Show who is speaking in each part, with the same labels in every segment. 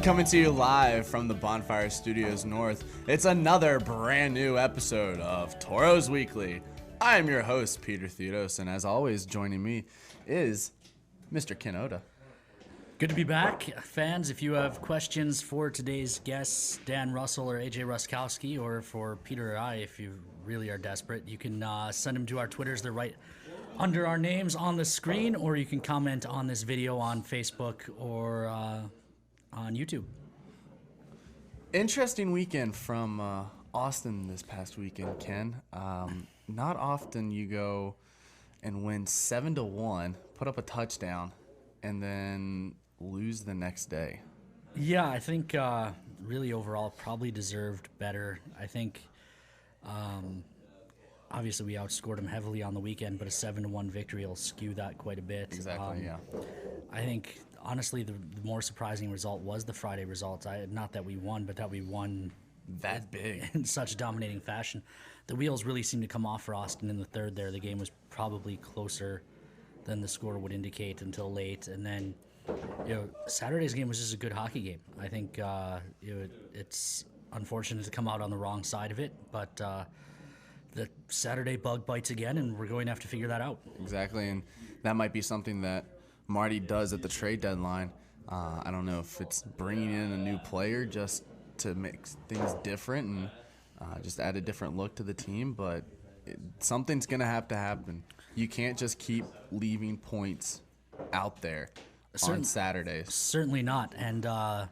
Speaker 1: Coming to you live from the Bonfire Studios North, it's another brand new episode of Toros Weekly. I am your host, Peter Theodos, and as always, joining me is Mr. Ken Oda.
Speaker 2: Good to be back. Fans, if you have questions for today's guests, Dan Russell or AJ Ruskowski, or for Peter or I, if you really are desperate, you can send them to our Twitters. They're right under our names on the screen, or you can comment on this video on Facebook or on YouTube.
Speaker 1: Interesting weekend from Austin this past weekend, Ken. Not often you go and win 7-1, put up a touchdown, and then lose the next day.
Speaker 2: Yeah, I think really overall probably deserved better. I think obviously we outscored them heavily on the weekend, but a 7-1 victory will skew that quite a bit.
Speaker 1: Exactly, yeah.
Speaker 2: I think honestly the more surprising result was the Friday result. Not that we won, but that we won
Speaker 1: that big
Speaker 2: in such dominating fashion. The wheels really seemed to come off for Austin in the third there. The game was probably closer than the score would indicate until late, and then Saturday's game was just a good hockey game. I think it's unfortunate to come out on the wrong side of it, but the Saturday bug bites again, and we're going to have to figure that out.
Speaker 1: Exactly, and that might be something that Marty does at the trade deadline. I don't know if it's bringing in a new player just to make things different and just add a different look to the team, but something's going to have to happen. You can't just keep leaving points out there on Saturdays.
Speaker 2: Certainly not. And I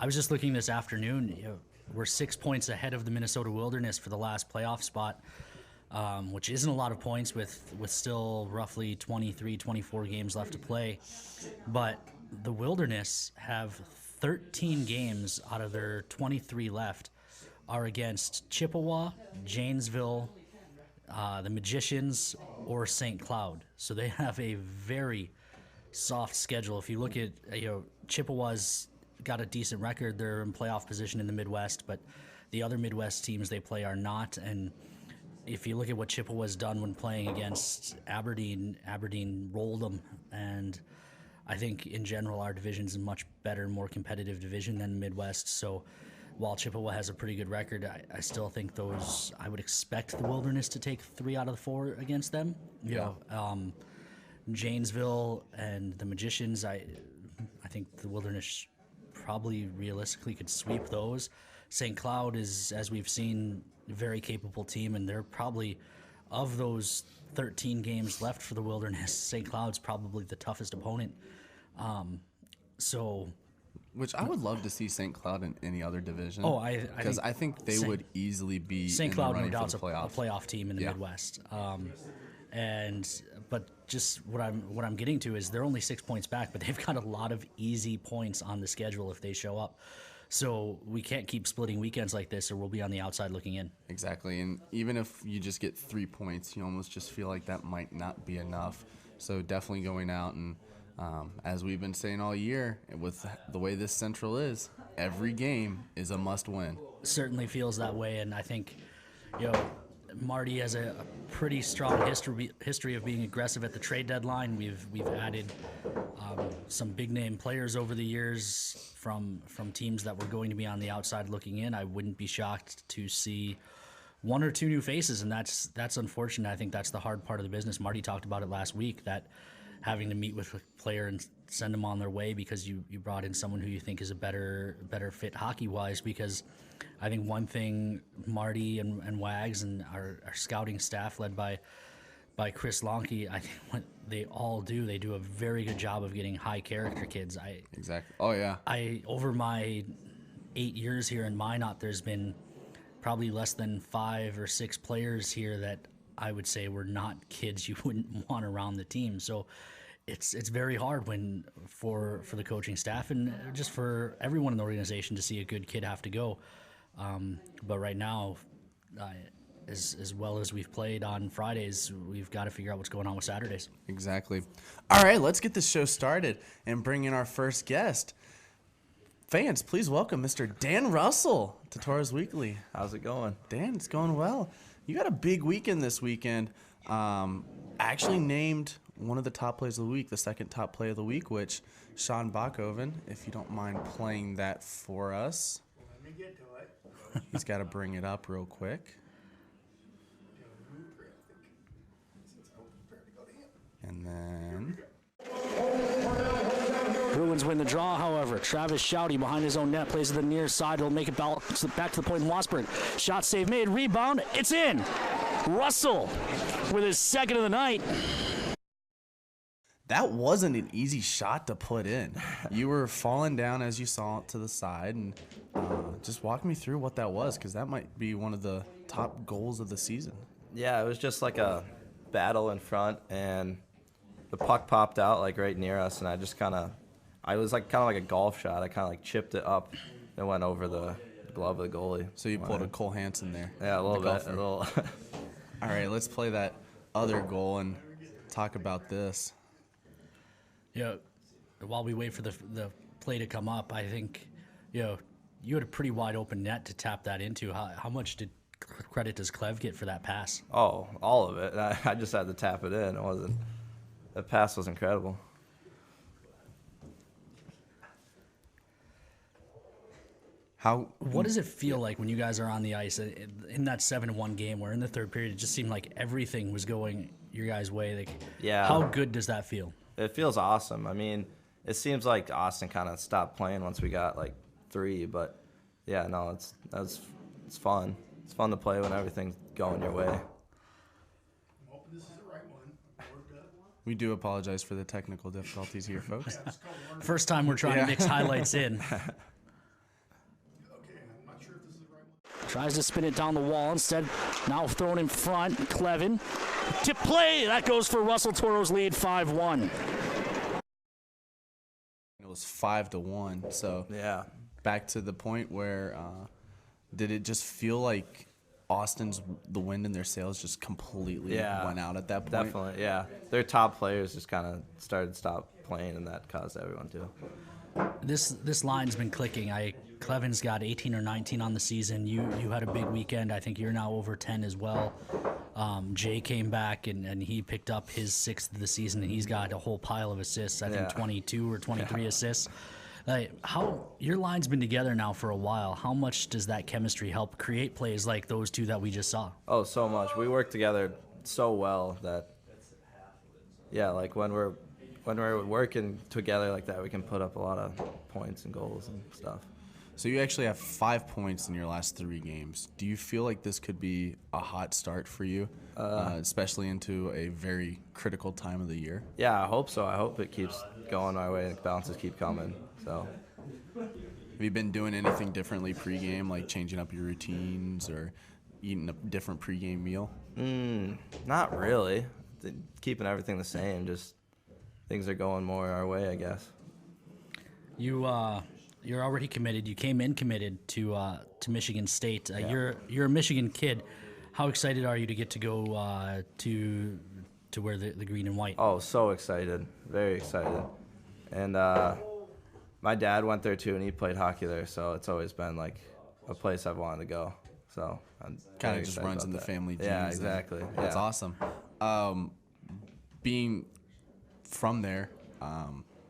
Speaker 2: was just looking this afternoon. We're 6 points ahead of the Minnesota Wilderness for the last playoff spot, which isn't a lot of points with still roughly 23, 24 games left to play. But the Wilderness have 13 games out of their 23 left are against Chippewa, Janesville, the Magicians, or St. Cloud. So they have a very soft schedule. If you look at, Chippewa's got a decent record. They're in playoff position in the Midwest, but the other Midwest teams they play are not. And if you look at what Chippewa's done when playing against Aberdeen rolled them. And I think in general our division is a much better, more competitive division than the Midwest. So while Chippewa has a pretty good record, I still think I would expect the Wilderness to take 3 out of the 4 against them. Janesville and the Magicians, I think the Wilderness probably realistically could sweep those. St. Cloud is, as we've seen, a very capable team, and they're probably, of those 13 games left for the Wilderness, St. Cloud's probably the toughest opponent.
Speaker 1: Which I would love to see St. Cloud in any other division.
Speaker 2: Because
Speaker 1: I think they would easily be
Speaker 2: St.
Speaker 1: in
Speaker 2: Cloud,
Speaker 1: the running
Speaker 2: no doubt,
Speaker 1: for the playoffs.
Speaker 2: a playoff team in the Midwest. But just what I'm getting to is they're only 6 points back, but they've got a lot of easy points on the schedule if they show up. So we can't keep splitting weekends like this, or we'll be on the outside looking in.
Speaker 1: Exactly, and even if you just get 3 points, you almost just feel like that might not be enough. So definitely going out and, as we've been saying all year, with the way this Central is, every game is a must-win.
Speaker 2: Certainly feels that way, and I think, Marty has a pretty strong history of being aggressive at the trade deadline. We've added some big name players over the years from teams that were going to be on the outside looking in. I wouldn't be shocked to see 1 or 2 new faces, and that's unfortunate. I think that's the hard part of the business. Marty talked about it last week, that having to meet with a player and send them on their way because you brought in someone who you think is a better fit hockey-wise. Because I think one thing Marty and Wags and our scouting staff led by Chris Lonke, I think what they all do, they do a very good job of getting high character kids.
Speaker 1: Exactly. Oh yeah.
Speaker 2: Over my 8 years here in Minot, there's been probably less than 5 or 6 players here that I would say were not kids you wouldn't want around the team. So it's very hard for the coaching staff and just for everyone in the organization to see a good kid have to go. But right now, as well as we've played on Fridays, we've got to figure out what's going on with Saturdays.
Speaker 1: Exactly. All right, let's get this show started and bring in our first guest. Fans, please welcome Mr. Dan Russell to Toros Weekly.
Speaker 3: How's it going?
Speaker 1: Dan, it's going well. You got a big weekend this weekend. Actually named one of the top plays of the week, the second top play of the week, which Sean Bachhoven, if you don't mind playing that for us.
Speaker 3: Let me get to it.
Speaker 1: He's got to bring it up real quick. And then
Speaker 4: Bruins win the draw, however. Travis Shouty behind his own net plays to the near side. He'll make it back to the point in Washburn. Shot save made, rebound, it's in. Russell with his second of the night.
Speaker 1: that wasn't an easy shot to put in. You were falling down as you saw it to the side, and just walk me through what that was, because that might be one of the top goals of the season.
Speaker 5: Yeah, it was just like a battle in front, and the puck popped out like right near us, and I just I was like kind of like a golf shot. I kind of like chipped it up and went over the glove of the goalie.
Speaker 1: So you pulled a Cole Hansen there.
Speaker 5: Yeah, a little bit. A little.
Speaker 1: All right, let's play that other goal and talk about this.
Speaker 2: Yeah, while we wait for the play to come up, I think, you had a pretty wide open net to tap that into. How much credit does Clev get for that pass?
Speaker 5: Oh, all of it. I just had to tap it in. The pass was incredible.
Speaker 2: What does it feel like when you guys are on the ice in that 7-1 game, where in the third period it just seemed like everything was going your guys' way? Like,
Speaker 5: yeah.
Speaker 2: How good does that feel?
Speaker 5: It feels awesome. I mean, it seems like Austin kind of stopped playing once we got like 3, but yeah, no, it's fun. It's fun to play when everything's going your way.
Speaker 3: I'm hoping this is the right one. We're good.
Speaker 1: We do apologize for the technical difficulties here, folks.
Speaker 2: First time we're trying to mix highlights in.
Speaker 3: Okay, I'm not sure if this is the right one.
Speaker 4: Tries to spin it down the wall instead. Now thrown in front. Clevin. Tip play. That goes for Russell Toro's lead 5-1.
Speaker 1: It was 5-1. So
Speaker 5: Yeah.
Speaker 1: back to the point where did it just feel like the wind in their sails just completely went out at that point?
Speaker 5: Definitely, yeah. Their top players just kind of started to stop playing, and that caused everyone to.
Speaker 2: This line's been clicking. Clevin's got 18 or 19 on the season. You had a big weekend. I think you're now over 10 as well. Jay came back and he picked up his 6th of the season, and he's got a whole pile of assists. I think 22 or 23 assists. How your line's been together now for a while. How much does that chemistry help create plays like those two that we just saw?
Speaker 5: Oh, so much. We work together so well that, yeah, like when we're working together like that, we can put up a lot of points and goals and stuff.
Speaker 1: So you actually have 5 points in your last 3 games. Do you feel like this could be a hot start for you, especially into a very critical time of the year?
Speaker 5: Yeah, I hope so. I hope it keeps going our way and the bounces keep coming. So,
Speaker 1: have you been doing anything differently pregame, like changing up your routines or eating a different pregame meal?
Speaker 5: not really. Keeping everything the same. Just things are going more our way, I guess.
Speaker 2: You're already committed. You came in committed to Michigan State. You're a Michigan kid. How excited are you to get to go to wear the green and white?
Speaker 5: Oh, so excited. Very excited. And my dad went there too, and he played hockey there, so it's always been like a place I've wanted to go. So I'm
Speaker 1: Kind of just runs in the family genes.
Speaker 5: Yeah, exactly.
Speaker 1: That's
Speaker 5: yeah.
Speaker 1: awesome. Being from there,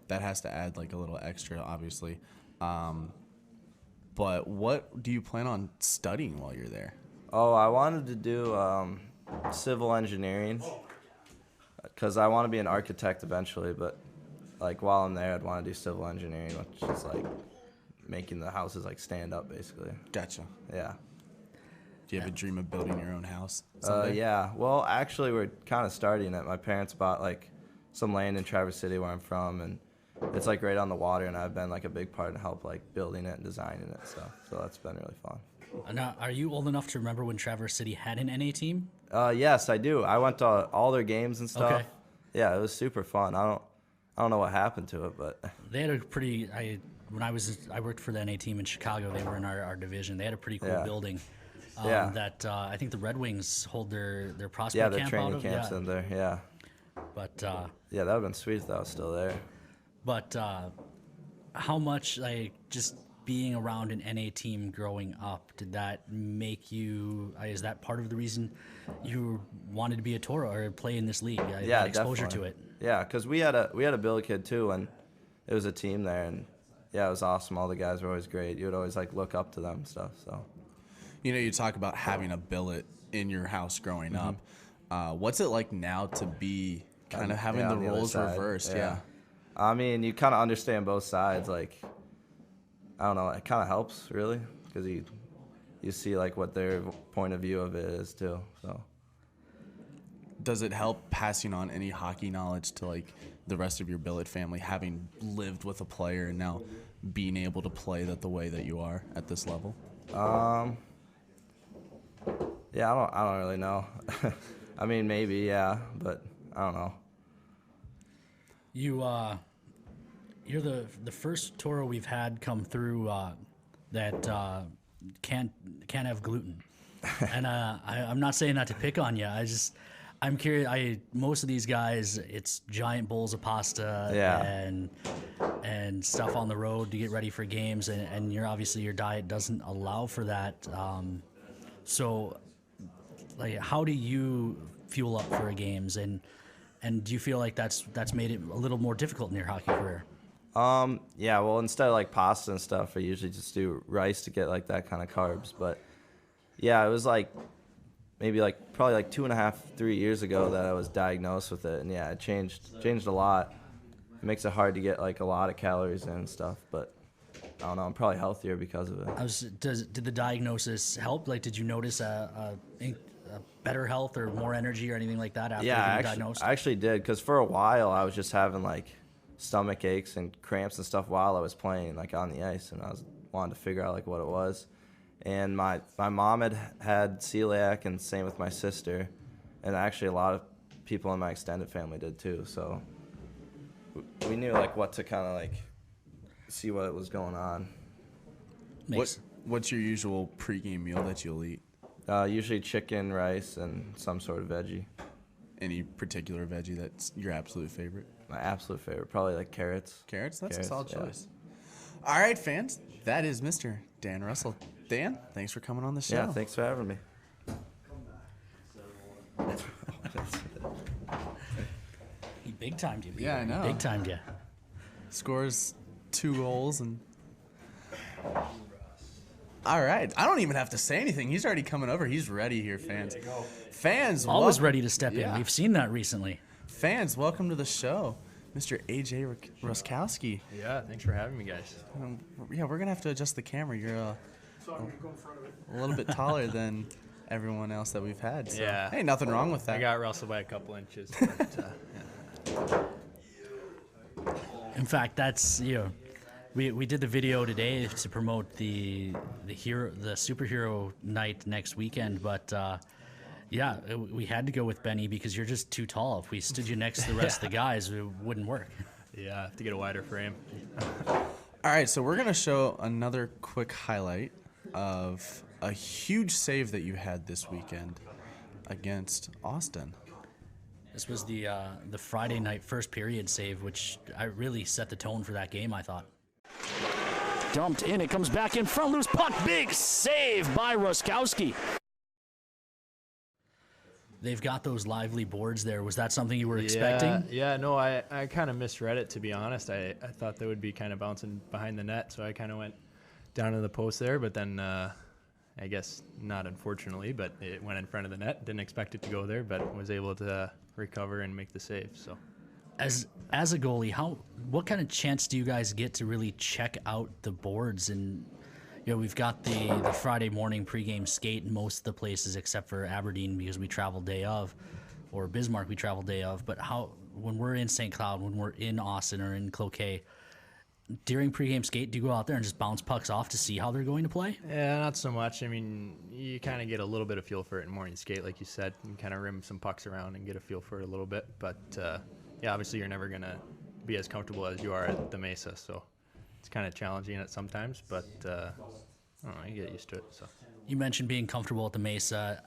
Speaker 1: that has to add like a little extra, obviously. But what do you plan on studying while you're there?
Speaker 5: Oh, I wanted to do civil engineering because I want to be an architect eventually, but like while I'm there, I'd want to do civil engineering, which is like making the houses like stand up, basically.
Speaker 1: Gotcha.
Speaker 5: Yeah.
Speaker 1: Do you have a dream of building your own house someday?
Speaker 5: Yeah. Well, actually, we're kind of starting it. My parents bought like some land in Traverse City where I'm from, and it's like right on the water, and I've been like a big part in help like building it and designing it. So that's been really fun.
Speaker 2: Now, are you old enough to remember when Traverse City had an NA team?
Speaker 5: Yes, I do. I went to all their games and stuff.
Speaker 2: Okay.
Speaker 5: Yeah, it was super fun. I don't know what happened to it, but
Speaker 2: They had a pretty. When I worked for the NA team in Chicago. They were in our division. They had a pretty cool building. That I think the Red Wings hold their prospect
Speaker 5: their
Speaker 2: camp
Speaker 5: training
Speaker 2: out of.
Speaker 5: camps in there. Yeah.
Speaker 2: But
Speaker 5: Yeah, that would have been sweet if that was still there.
Speaker 2: how much being around an NA team growing up, did that make you? Is that part of the reason you wanted to be a Toro or play in this league?
Speaker 5: Yeah,
Speaker 2: that exposure
Speaker 5: definitely.
Speaker 2: to it.
Speaker 5: Yeah, because we had a billet kid too, and it was a team there, and yeah, it was awesome. All the guys were always great. You would always like look up to them and stuff. So,
Speaker 1: You talk about having a billet in your house growing up. What's it like now to be kind of having the
Speaker 5: on other
Speaker 1: roles
Speaker 5: side,
Speaker 1: reversed?
Speaker 5: yeah. I mean, you kind of understand both sides. Like, I don't know, it kind of helps really because you see like what their point of view of it is too. So,
Speaker 1: Does it help passing on any hockey knowledge to like the rest of your billet family, having lived with a player and now being able to play that the way that you are at this level?
Speaker 5: yeah, I don't really know. I mean, maybe yeah, but I don't know.
Speaker 2: You're the first Toro we've had come through that can't have gluten, and I'm not saying that to pick on you. I'm curious. Most of these guys, it's giant bowls of pasta and stuff on the road to get ready for games, and you're obviously your diet doesn't allow for that. So, like, how do you fuel up for games, and do you feel like that's made it a little more difficult in your hockey career?
Speaker 5: Yeah, well, instead of like pasta and stuff, I usually just do rice to get like that kind of carbs. But yeah, it was like maybe like probably like 2.5, 3 years ago that I was diagnosed with it, and yeah, it changed a lot. It makes it hard to get like a lot of calories in and stuff, but I don't know, I'm probably healthier because of it.
Speaker 2: Did the diagnosis help? Like, did you notice a better health or more energy or anything like that after being diagnosed?
Speaker 5: I actually did, because for a while I was just having like stomach aches and cramps and stuff while I was playing like on the ice, and I was wanting to figure out like what it was. And my mom had celiac, and same with my sister, and actually a lot of people in my extended family did too. So we knew like what to kind of like see what was going on.
Speaker 1: What's your usual pregame meal that you'll eat?
Speaker 5: Usually chicken, rice, and some sort of veggie.
Speaker 1: Any particular veggie that's your absolute favorite?
Speaker 5: My absolute favorite, probably like carrots.
Speaker 1: Carrots? That's a
Speaker 5: Carrots,
Speaker 1: solid
Speaker 5: yeah.
Speaker 1: choice. All right, fans. That is Mr. Dan Russell. Dan, thanks for coming on the show.
Speaker 5: Yeah, thanks for having me.
Speaker 2: He big timed you.
Speaker 1: Yeah, I know.
Speaker 2: Big timed you.
Speaker 1: Scores 2 goals and. All right. I don't even have to say anything. He's already coming over. He's ready here, fans. Fans,
Speaker 2: Always ready to step in.
Speaker 1: Yeah.
Speaker 2: We've seen that recently.
Speaker 1: Fans, welcome to the show, Mr. AJ Ruskowski.
Speaker 6: Yeah, thanks for having me, guys.
Speaker 1: Yeah, we're gonna have to adjust the camera. You're
Speaker 3: So I'm going to go in front of it.
Speaker 1: a little bit taller than everyone else that we've had. So.
Speaker 6: Yeah.
Speaker 1: Hey, nothing wrong with that.
Speaker 6: I got Russell by a couple inches. But, yeah.
Speaker 2: In fact, that's we did the video today to promote the superhero night next weekend, but yeah, we had to go with Benny because you're just too tall. If we stood you next to the rest of the guys, it wouldn't work.
Speaker 6: Yeah, I have to get a wider frame.
Speaker 1: All right, so we're gonna show another quick highlight of a huge save that you had this weekend against Austin.
Speaker 2: This was the Friday night first period save, which I really set the tone for that game, I thought.
Speaker 4: Dumped in, it comes back in front, loose puck, big save by Ruskowski.
Speaker 2: They've got those lively boards there. Was that something you were expecting?
Speaker 6: Yeah, no, I kind of misread it, to be honest. I thought they would be kind of bouncing behind the net, so I kind of went down to the post there, but then I guess not, unfortunately, but it went in front of the net. Didn't expect it to go there, but was able to recover and make the save. So,
Speaker 2: As a goalie, what kind of chance do you guys get to really check out the boards? And we've got the Friday morning pregame skate in most of the places except for Aberdeen because we travel day of, or Bismarck we travel day of. But when we're in St. Cloud, when we're in Austin or in Cloquet, during pregame skate, do you go out there and just bounce pucks off to see how they're going to play?
Speaker 6: yeah, not so much. I mean, you kind of get a little bit of feel for it in morning skate, like you said, and kind of rim some pucks around and get a feel for it a little bit. But yeah, obviously you're never going to be as comfortable as you are at the Mesa, so it's kind of challenging at sometimes, but I don't know, you get used to it. So
Speaker 2: You mentioned being comfortable at the Mesa.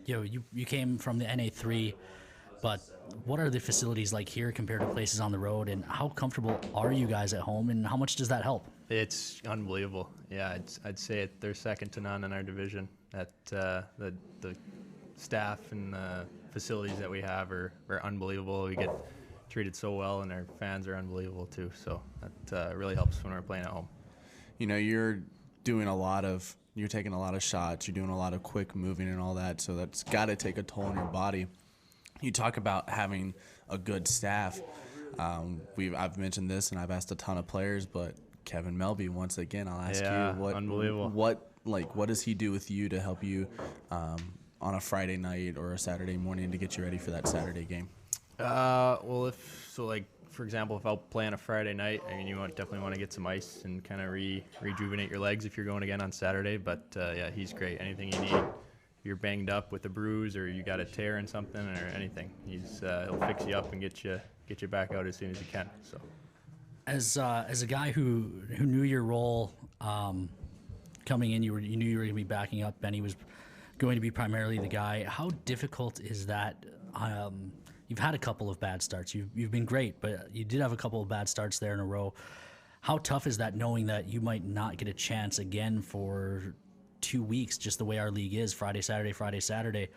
Speaker 2: You came from the NA3, but what are the facilities like here compared to places on the road, and how comfortable are you guys at home, and how much does that help?
Speaker 6: It's unbelievable. Yeah, I'd say they're second to none in our division. That the staff and the facilities that we have are unbelievable. We get treated so well, and our fans are unbelievable too. So that really helps when we're playing at home.
Speaker 1: You know, you're taking a lot of shots, you're doing a lot of quick moving and all that, so that's got to take a toll on your body. You talk about having a good staff. I've mentioned this, and I've asked a ton of players, but Kevin Melby, once again, I'll ask you,
Speaker 6: unbelievable.
Speaker 1: What does he do with you to help you on a Friday night or a Saturday morning to get you ready for that Saturday game?
Speaker 6: Well, for example, if I'll play on a Friday night, I mean, you definitely want to get some ice and kind of rejuvenate your legs if you're going again on Saturday. But yeah, he's great. Anything you need, if you're banged up with a bruise or you got a tear in something or anything, he'll fix you up and get you back out as soon as you can. So,
Speaker 2: as a guy who knew your role coming in, you knew you were going to be backing up. Benny was going to be primarily the guy. How difficult is that? You've had a couple of bad starts. You've been great, but you did have a couple of bad starts there in a row. How tough is that, knowing that you might not get a chance again for 2 weeks, just the way our league is, Friday, Saturday.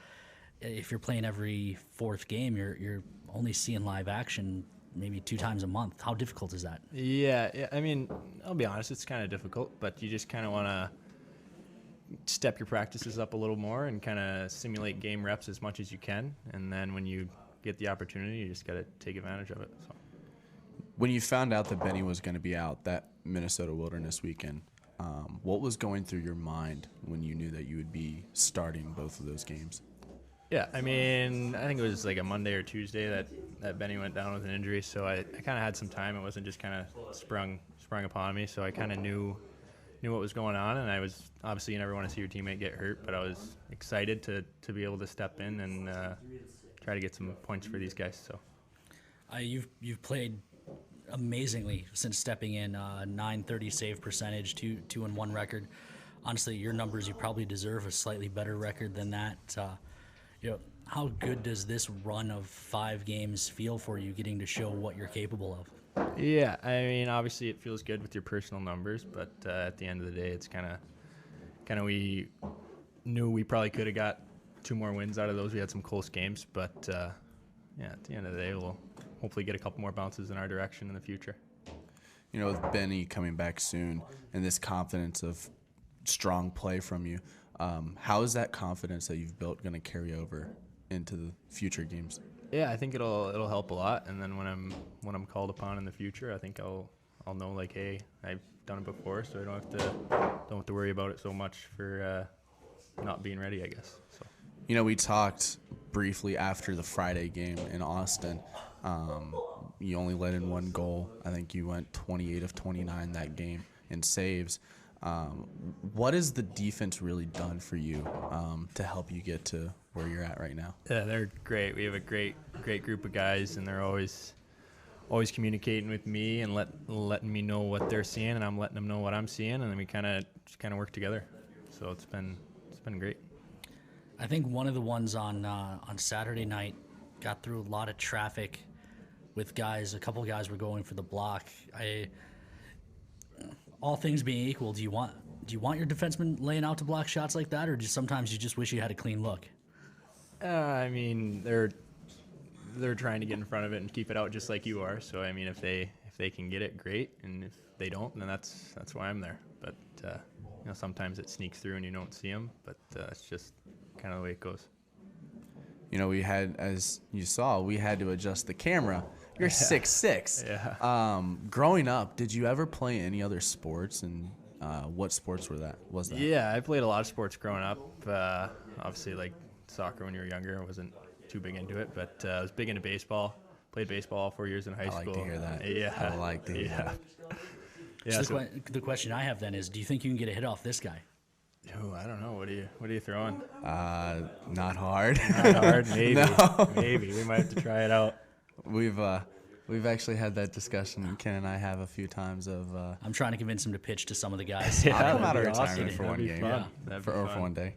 Speaker 2: If you're playing every fourth game, you're only seeing live action maybe 2 times a month. How difficult is that?
Speaker 6: Yeah. I mean, I'll be honest, it's kind of difficult, but you just kind of want to step your practices up a little more and kind of simulate game reps as much as you can. And then when you get the opportunity, you just got to take advantage of it. So,
Speaker 1: when you found out that Benny was going to be out that Minnesota Wilderness weekend, what was going through your mind when you knew that you would be starting both of those games?
Speaker 6: Yeah, I mean, I think it was like a Monday or Tuesday that Benny went down with an injury, so I kind of had some time. It wasn't just kind of sprung upon me, so I kind of knew what was going on, and I was, obviously you never want to see your teammate get hurt, but I was excited to be able to step in and try to get some points for these guys. So,
Speaker 2: you've played amazingly since stepping in. 930 save percentage, 2-1 record. Honestly, your numbers, you probably deserve a slightly better record than that. How good does this run of 5 games feel for you, getting to show what you're capable of?
Speaker 6: Yeah, I mean, obviously it feels good with your personal numbers, but at the end of the day, it's kind of we knew we probably could have got 2 more wins out of those. We had some close games, but yeah, at the end of the day, we'll hopefully get a couple more bounces in our direction in the future.
Speaker 1: You know, with Benny coming back soon and this confidence of strong play from you, how is that confidence that you've built going to carry over into the future games?
Speaker 6: Yeah, I think it'll help a lot, and then when I'm called upon in the future, I think I'll know, like, hey, I've done it before, so I don't have to worry about it so much for not being ready, I guess. So.
Speaker 1: You know, we talked briefly after the Friday game in Austin. You only let in 1 goal. I think you went 28 of 29 that game in saves. What has the defense really done for you to help you get to where you're at right now?
Speaker 6: Yeah, they're great. We have a great group of guys, and they're always communicating with me and letting me know what they're seeing, and I'm letting them know what I'm seeing, and then we kind of work together. So it's been great.
Speaker 2: I think one of the ones on Saturday night got through a lot of traffic with guys. A couple of guys were going for the block. All things being equal, do you want your defenseman laying out to block shots like that, or sometimes you just wish you had a clean look?
Speaker 6: I mean, they're trying to get in front of it and keep it out just like you are. So I mean, if they can get it, great, and if they don't, then that's why I'm there. But sometimes it sneaks through and you don't see them. But it's just kind of the way it goes.
Speaker 1: You know, as you saw, we had to adjust the camera. You're 6'6".
Speaker 6: Yeah.
Speaker 1: Growing up, did you ever play any other sports, and what sports was that?
Speaker 6: Yeah, I played a lot of sports growing up. Obviously, like soccer when you were younger, I wasn't too big into it, but I was big into baseball. Played baseball all 4 years in high school.
Speaker 1: I like to hear that.
Speaker 6: Yeah.
Speaker 1: I like to hear that.
Speaker 2: Yeah. So the question I have then is, do you think you can get a hit off this guy?
Speaker 6: Oh, I don't know. What are you throwing?
Speaker 1: Not hard.
Speaker 6: Not hard. Maybe.
Speaker 1: No.
Speaker 6: Maybe we might have to try it out.
Speaker 1: We've actually had that discussion. Ken and I have a few times of.
Speaker 2: I'm trying to convince him to pitch to some of the guys.
Speaker 1: I'll come out of
Speaker 6: that'd be
Speaker 1: retirement
Speaker 6: awesome.
Speaker 1: for one
Speaker 6: That'd be
Speaker 1: game.
Speaker 6: fun.
Speaker 1: Yeah.
Speaker 6: That'd be
Speaker 1: for
Speaker 6: fun.
Speaker 1: one day.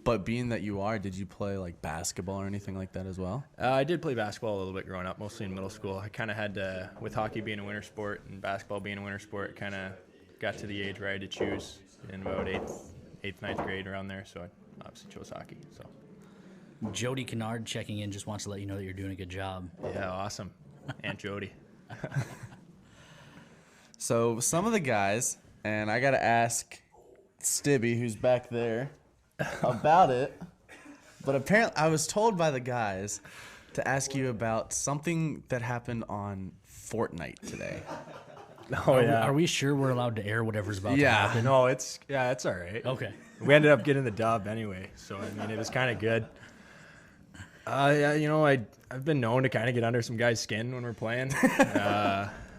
Speaker 1: But being that you are, did you play like basketball or anything like that as well?
Speaker 6: I did play basketball a little bit growing up, mostly in middle school. I kind of had to, with hockey being a winter sport and basketball being a winter sport, kind of got to the age where I had to choose in about eighth, ninth grade around there. So I obviously chose hockey. So
Speaker 2: Jody Kennard checking in just wants to let you know that you're doing a good job.
Speaker 6: yeah, awesome. Aunt Jody.
Speaker 1: So some of the guys, and I got to ask Stibby, who's back there, about it. But apparently I was told by the guys to ask you about something that happened on Fortnite today.
Speaker 6: Oh, yeah.
Speaker 2: Are we sure we're allowed to air whatever's about to
Speaker 1: Yeah.
Speaker 2: happen?
Speaker 6: No, it's all right.
Speaker 2: Okay.
Speaker 6: We ended up getting the dub anyway, so I mean it was kind of good. Yeah, you know, I've been known to kind of get under some guys' skin when we're playing.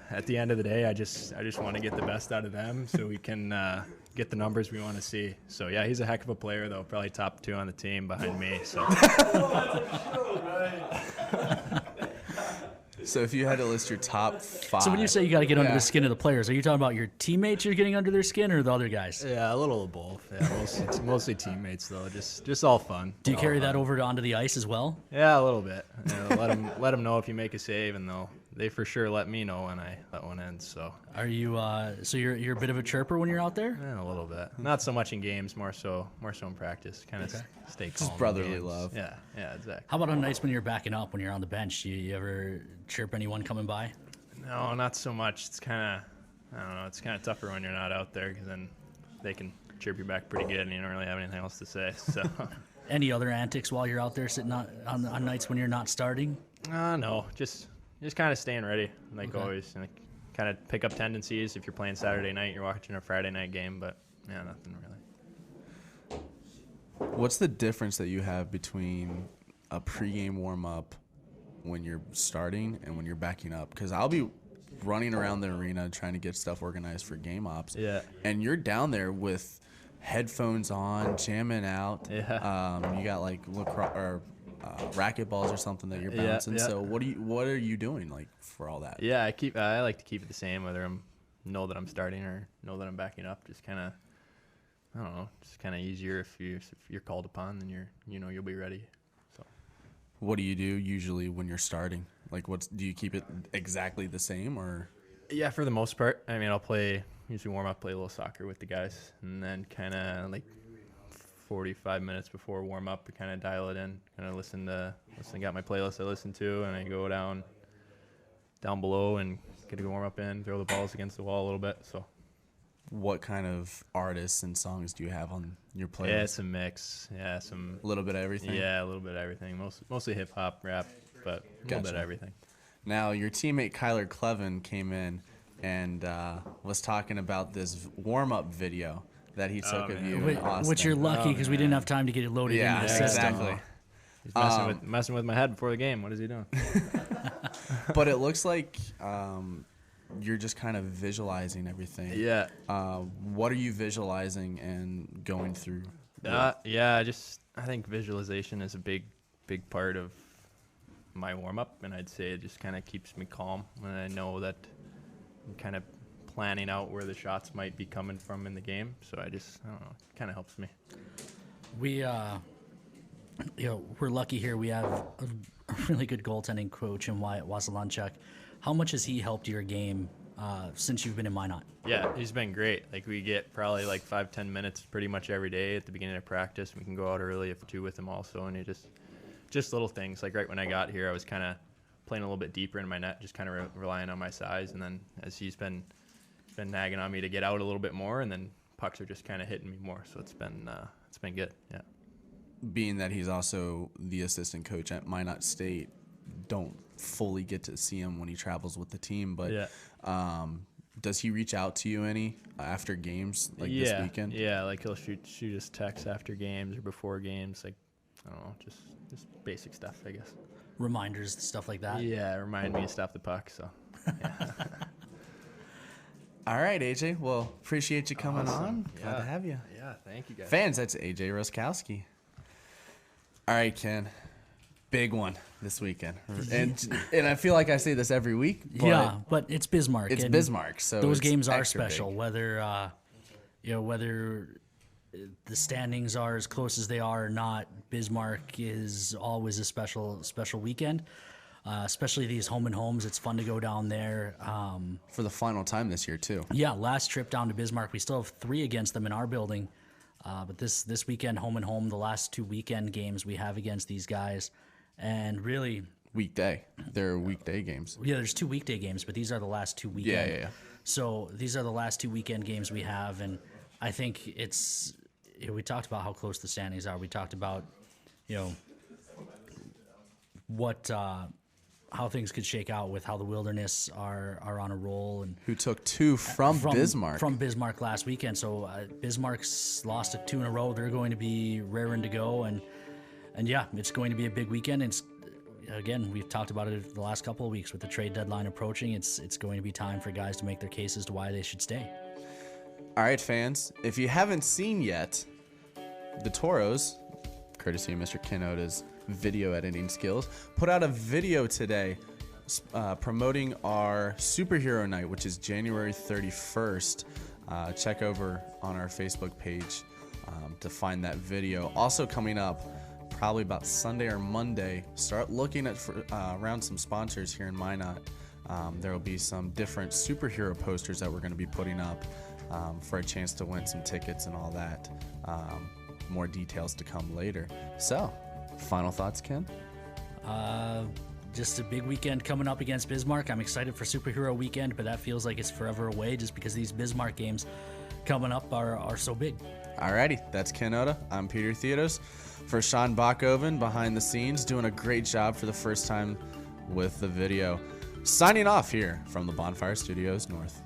Speaker 6: At the end of the day, I just want to get the best out of them so we can get the numbers we want to see. So yeah, he's a heck of a player though, probably top 2 on the team behind me. So.
Speaker 1: So if you had to list your top 5.
Speaker 2: So when you say you got to get under
Speaker 1: Yeah.
Speaker 2: the skin of the players, are you talking about your teammates you're getting under their skin or the other guys?
Speaker 6: Yeah, a little of both. Yeah, it's mostly teammates though, just all fun.
Speaker 2: Do you
Speaker 6: All
Speaker 2: carry
Speaker 6: fun.
Speaker 2: that over onto the ice as well?
Speaker 6: Yeah, a little bit. You know, let them know if you make a save, and they for sure let me know when I let one in. So
Speaker 2: Are you so you're a bit of a chirper when you're out there?
Speaker 6: yeah, a little bit. Not so much in games, more so in practice. Kind of stay calm. in
Speaker 1: brotherly
Speaker 6: games.
Speaker 1: love.
Speaker 6: Yeah, exactly.
Speaker 2: How about on nights when you're backing up, when you're on the bench? Do you ever chirp anyone coming by?
Speaker 6: No, not so much. It's kind of, I don't know. It's kind of tougher when you're not out there because then they can chirp you back pretty good, and you don't really have anything else to say. So.
Speaker 2: Any other antics while you're out there sitting on nights when you're not starting?
Speaker 6: No, just kind of staying ready, like always. Like, kind of pick up tendencies if you're playing Saturday night, you're watching a Friday night game, but yeah, nothing really.
Speaker 1: What's the difference that you have between a pregame warm-up when you're starting and when you're backing up? Because I'll be running around the arena trying to get stuff organized for game ops.
Speaker 6: Yeah.
Speaker 1: And you're down there with headphones on, jamming out.
Speaker 6: Yeah.
Speaker 1: You got like racket balls or something that you're
Speaker 6: Yeah,
Speaker 1: bouncing.
Speaker 6: yeah.
Speaker 1: So what are you doing like for all that?
Speaker 6: Yeah, I like to keep it the same, whether know that I'm starting or know that I'm backing up. Just kind of, I don't know, just kind of easier if you're called upon, then you'll be ready. So.
Speaker 1: What do you do usually when you're starting? Like, do you keep it exactly the same or?
Speaker 6: Yeah, for the most part. I mean, I'll usually warm up, play a little soccer with the guys, and then kind of like 45 minutes before warm up, I kind of dial it in, kind of listen, got my playlist I listen to, and I go down below and get a good warm up in, throw the balls against the wall a little bit. So.
Speaker 1: What kind of artists and songs do you have on your playlist?
Speaker 6: Yeah, it's a mix. Yeah,
Speaker 1: A little bit of everything?
Speaker 6: Yeah, a little bit of everything. Mostly hip hop, rap, but a little bit of everything.
Speaker 1: Now, your teammate Kyler Clevin came in and was talking about this warm-up video that he took of you in Austin.
Speaker 2: Which you're lucky because we didn't have time to get it loaded
Speaker 1: Yeah,
Speaker 2: into the system.
Speaker 1: exactly.
Speaker 6: He's messing with my head before the game. What is he doing?
Speaker 1: But it looks like you're just kind of visualizing everything.
Speaker 6: Yeah.
Speaker 1: What are you visualizing and going through?
Speaker 6: Yeah, I think visualization is a big part of my warm-up, and I'd say it just kind of keeps me calm when I know that I'm kind of planning out where the shots might be coming from in the game. So I don't know, it kind of helps me.
Speaker 2: We, we're lucky here. We have a really good goaltending coach in Wyatt Wasalanchuk. How much has he helped your game since you've been in Minot?
Speaker 6: Yeah, he's been great. Like, we get probably like 5-10 minutes pretty much every day at the beginning of practice. We can go out early if two with him also, and he just little things. Like right when I got here, I was kind of playing a little bit deeper in my net, just kind of relying on my size. And then as he's been nagging on me to get out a little bit more, and then pucks are just kind of hitting me more. So it's been good. Yeah.
Speaker 1: Being that he's also the assistant coach at Minot State, don't fully get to see him when he travels with the team. But
Speaker 6: Yeah.
Speaker 1: Does he reach out to you any after games like this weekend?
Speaker 6: Yeah, like he'll shoot us texts after games or before games. Like, I don't know, just basic stuff, I guess.
Speaker 2: Reminders, stuff like that?
Speaker 6: Yeah, remind me to stop the puck. So.
Speaker 1: All right, AJ. Well, appreciate you coming
Speaker 6: Awesome.
Speaker 1: on. Glad to
Speaker 6: Yeah.
Speaker 1: have you.
Speaker 6: Yeah, thank you guys.
Speaker 1: Fans, that's AJ Roskowski. All right, Ken. Big one this weekend. And I feel like I say this every week. But
Speaker 2: but it's Bismarck.
Speaker 1: it's
Speaker 2: and
Speaker 1: Bismarck. So
Speaker 2: those
Speaker 1: it's
Speaker 2: games are
Speaker 1: extra
Speaker 2: special.
Speaker 1: big.
Speaker 2: Whether the standings are as close as they are or not, Bismarck is always a special weekend. Especially these home and homes. It's fun to go down there.
Speaker 1: For the final time this year, too.
Speaker 2: Yeah, last trip down to Bismarck, we still have 3 against them in our building. But this weekend, home and home, the last 2 weekend games we have against these guys. And really...
Speaker 1: Weekday. They're weekday games.
Speaker 2: Yeah, there's 2 weekday games, but these are the last 2 weekend.
Speaker 1: Yeah.
Speaker 2: So these are the last 2 weekend games we have. And I think it's... we talked about how close the standings are. We talked about, what... how things could shake out with how the Wilderness are on a roll, and
Speaker 1: Who took 2 from Bismarck.
Speaker 2: From Bismarck last weekend. So Bismarck's lost 2 in a row. They're going to be raring to go, and yeah, it's going to be a big weekend. It's again, we've talked about it the last couple of weeks with the trade deadline approaching. It's going to be time for guys to make their cases to why they should stay.
Speaker 1: All right, fans, if you haven't seen yet, the Toros, courtesy of Mr. Kenoda's video editing skills, put out a video today promoting our superhero night, which is January 31st. Check over on our Facebook page to find that video. Also coming up, probably about Sunday or Monday, start looking at around some sponsors here in Minot. There will be some different superhero posters that we're going to be putting up for a chance to win some tickets and all that. More details to come later. So, final thoughts, Ken?
Speaker 2: Just a big weekend coming up against Bismarck. I'm excited for Superhero Weekend, but that feels like it's forever away just because these Bismarck games coming up are so big.
Speaker 1: Alrighty, that's Ken Oda. I'm Peter Theodos. For Sean Bachhoven behind the scenes, doing a great job for the first time with the video. Signing off here from the Bonfire Studios North.